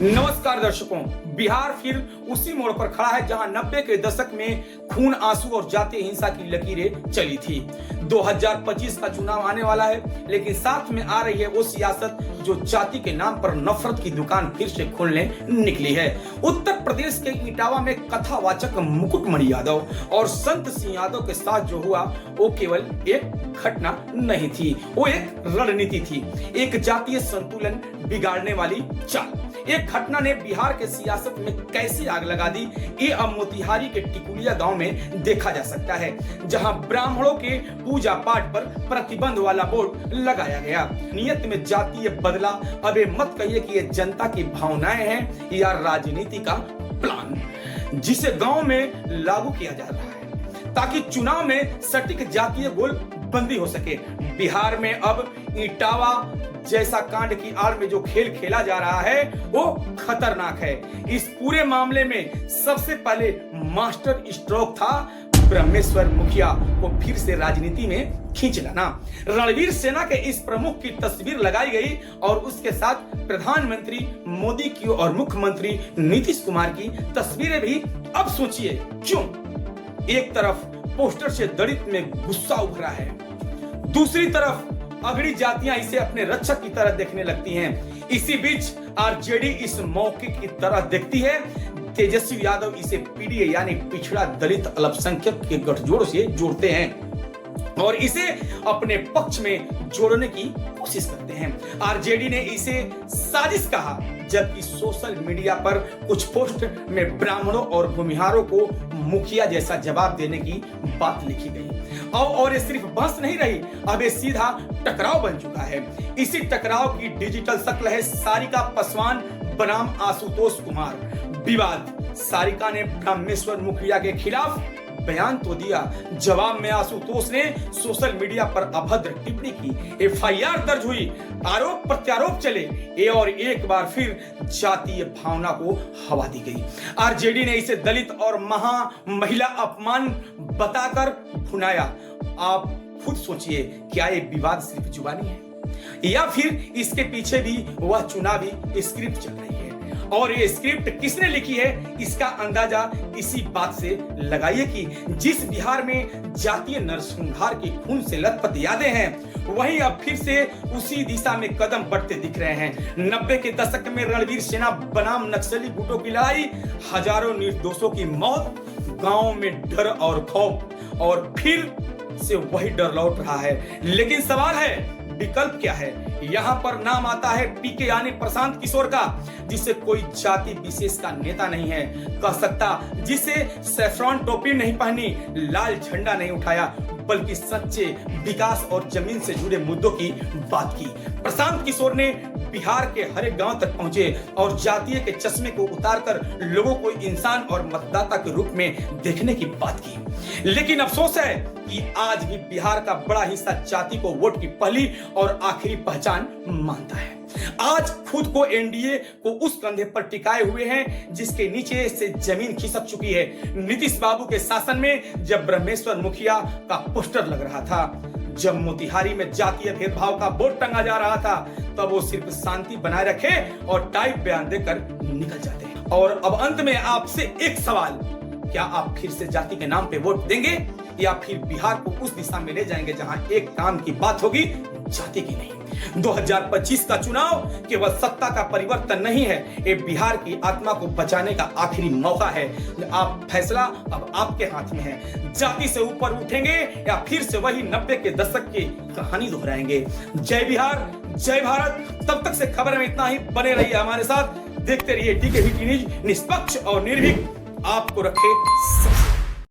नमस्कार दर्शकों, बिहार फिर उसी मोड़ पर खड़ा है जहां 90 के दशक में खून, आंसू और जातीय हिंसा की लकीरें चली थी। 2025 का चुनाव आने वाला है, लेकिन साथ में आ रही है वो सियासत जो जाति के नाम पर नफरत की दुकान फिर से खोलने निकली है। उत्तर प्रदेश के इटावा में कथावाचक मुकुटमणि यादव और संत सिंह यादव के साथ जो हुआ वो केवल एक घटना नहीं थी, वो एक रणनीति थी, एक जातीय संतुलन बिगाड़ने वाली चाल। एक घटना ने बिहार के सियासत में कैसे आग लगा दी, ये अब मोतिहारी के टिकुलिया गांव में देखा जा सकता है, जहां ब्राह्मणों के पूजा पाठ पर प्रतिबंध वाला बोर्ड लगाया गया। नियत में जातीय बदला, अब ये मत कहिए कि ये जनता की भावनाएं हैं या राजनीति का प्लान, जिसे गांव में लागू किया जा रहा है ताकि चुनाव में सटीक जातीय गोल बंदी हो सके। बिहार में अब इटावा जैसा कांड की आड़ में जो खेल खेला जा रहा है वो खतरनाक है। इस पूरे मामले में सबसे पहले मास्टर स्ट्रोक था ब्रह्मेश्वर मुखिया को फिर से राजनीति में खींच लाना। रणवीर सेना के इस प्रमुख की तस्वीर लगाई गई और उसके साथ प्रधानमंत्री मोदी की और मुख्यमंत्री नीतीश कुमार की तस्वीरें भी। अब सोचिए क्यों एक तरफ पोस्टर से दलित में गुस्सा उभरा है, दूसरी तरफ अगड़ी जातियां इसे अपने रक्षक की तरह देखने लगती हैं। इसी बीच आरजेडी इस मौके की तरह देखती है। तेजस्वी यादव इसे पीडीए यानी पिछड़ा दलित अल्पसंख्यक के गठजोड़ से जोड़ते हैं और इसे अपने पक्ष में जोड़ने की कोशिश करते हैं। आरजेडी ने इसे साजिश कहा, जबकि सोशल मीडिया पर कुछ पोस्ट में ब्राह्मणों और भूमिहारों को मुखिया जैसा जवाब देने की बात लिखी गई। और ये सिर्फ बहस नहीं रही, अब ये सीधा टकराव बन चुका है। इसी टकराव की डिजिटल शक्ल है सारिका पासवान बनाम आशुतोष कुमार विवाद। सारिका ने ब्रह्मेश्वर मुखिया के खिलाफ बयान तो दिया, जवाब में आशुतोष ने सोशल मीडिया पर अभद्र टिप्पणी की। एफआईआर दर्ज हुई, आरोप प्रत्यारोप चले, और एक बार फिर जातीय भावना को हवा दी गई। आरजेडी ने इसे दलित और महिला अपमान बताकर भुनाया। आप खुद सोचिए, क्या ये विवाद सिर्फ जुबानी है या फिर इसके पीछे भी वह चुनावी स्क्रिप्ट चल रही है? और ये स्क्रिप्ट किसने लिखी है, इसका अंदाजा इसी बात से लगाइए कि जिस बिहार में जातीय नरसंहार की खून से लथपथ यादें हैं, वहीं अब फिर से उसी दिशा में कदम बढ़ते दिख रहे हैं। 90 के दशक में रणवीर सेना बनाम नक्सली गुटों की लड़ाई, हजारों निर्दोषों की मौत, गांव में डर और खौफ, और फिर से वही डर लौट रहा है। लेकिन सवाल है, विकल्प क्या है? यहाँ पर नाम आता है पीके यानी प्रशांत किशोर का, जिसे कोई जाति विशेष का नेता नहीं है कह सकता, जिसे सैफ्रॉन टोपी नहीं पहनी, लाल झंडा नहीं उठाया, बल्कि सच्चे विकास और जमीन से जुड़े मुद्दों की बात की। प्रशांत किशोर ने बिहार के हर एक गांव तक पहुंचे और जातीय के चश्मे को उतारकर लोगों को इंसान और मतदाता के रूप में देखने की बात की। लेकिन अफसोस है कि आज भी बिहार का बड़ा हिस्सा जाति को वोट की पहली और आखिरी पहचान मानता है। आज खुद को एनडीए को उस कंधे पर टिकाए हुए हैं जिसके नीचे से जमीन खिसक चुकी है। नीतीश बाबू के शासन में जब ब्रह्मेश्वर मुखिया का पोस्टर लग रहा था, जब मोतिहारी में जातीय भेदभाव का बोर्ड टंगा जा रहा था, तब वो सिर्फ शांति बनाए रखे और टाइप बयान देकर निकल जाते हैं। और अब अंत में आपसे एक सवाल, क्या आप फिर से जाति के नाम पे वोट देंगे या फिर बिहार को उस दिशा में ले जाएंगे जहां एक काम की बात होगी, जाति की नहीं? 2025 का चुनाव केवल सत्ता का परिवर्तन नहीं है, ये बिहार की आत्मा को बचाने का आखिरी मौका है। आप फैसला अब आपके हाथ में है। जाति से ऊपर उठेंगे या फिर से वही 90 के दशक की कहानी दोहराएंगे? जय बिहार, जय भारत। तब तक से खबर में इतना ही, बने रहिए हमारे साथ, देखते रहिए DKVT न्यूज, निष्पक्ष और निर्भीक आपको रखे।